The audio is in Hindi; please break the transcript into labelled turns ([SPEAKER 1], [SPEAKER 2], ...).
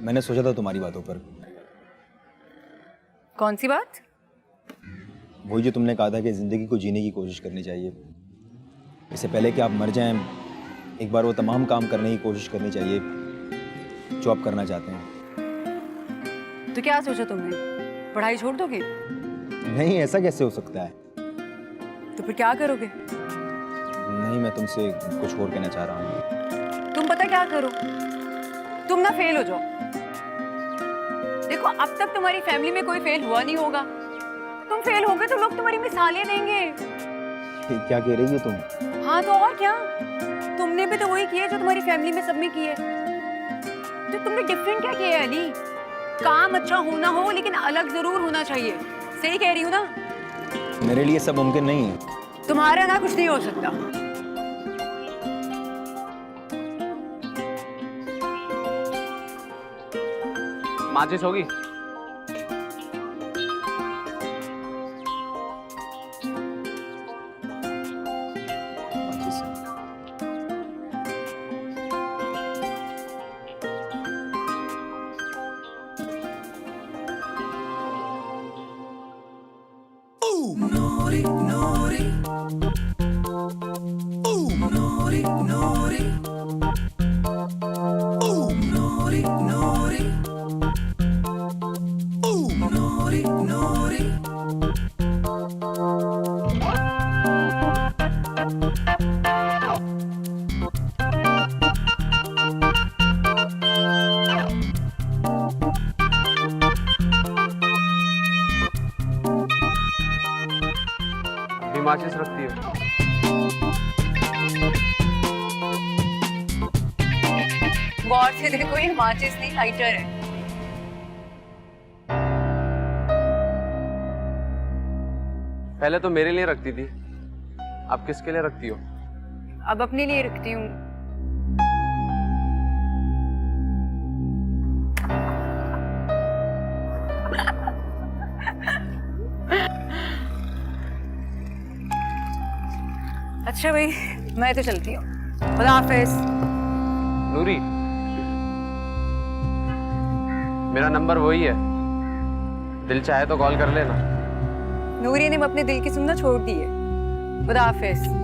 [SPEAKER 1] मैंने सोचा था तुम्हारी बातों पर।
[SPEAKER 2] कौन सी बात?
[SPEAKER 1] वही जो तुमने कहा था कि ज़िंदगी को जीने की कोशिश करनी चाहिए। इससे पहले कि आप मर जाएं, एक बार वो तमाम काम करने की कोशिश करनी चाहिए जो आप करना चाहते हैं।
[SPEAKER 2] तो क्या सोचा तुमने? पढ़ाई छोड़ दोगे?
[SPEAKER 1] नहीं, ऐसा कैसे हो सकता है?
[SPEAKER 2] तो फिर क्या करोगे?
[SPEAKER 1] नहीं, मैं तुमसे कुछ और कहना चाह रहा हूँ।
[SPEAKER 2] तुम पता क्या करो, तुम ना फेल हो जाओ। देखो अब तक तुम्हारी फैमिली में कोई फेल हुआ नहीं होगा, तुम फेल हो गए तो लोग तुम्हारी मिसालें देंगे।
[SPEAKER 1] क्या कह रही हो तुम?
[SPEAKER 2] हाँ तो और क्या, तुमने भी तो वही किया जो तुम्हारी फैमिली में सब में किए। तो तुमने डिफरेंट क्या किया है अली? काम अच्छा होना हो लेकिन अलग जरूर होना चाहिए। सही कह रही हूँ ना?
[SPEAKER 1] मेरे लिए सब मुमकिन नहीं है।
[SPEAKER 2] तुम्हारा ना कुछ नहीं हो सकता।
[SPEAKER 3] माचिस होगी? माचिस रखती हो?
[SPEAKER 2] गौर से देखो, ये माचिस नहीं लाइटर है।
[SPEAKER 3] पहले तो मेरे लिए रखती थी, अब किसके लिए रखती हो?
[SPEAKER 2] अब अपने लिए रखती हूँ। अच्छा भाई, मैं तो चलती हूँ। खुदा हाफिज।
[SPEAKER 3] नूरी, मेरा नंबर वही है, दिल चाहे तो कॉल कर लेना।
[SPEAKER 2] नूरी ने अपने दिल की सुनना छोड़ दी है। खुदा हाफिज।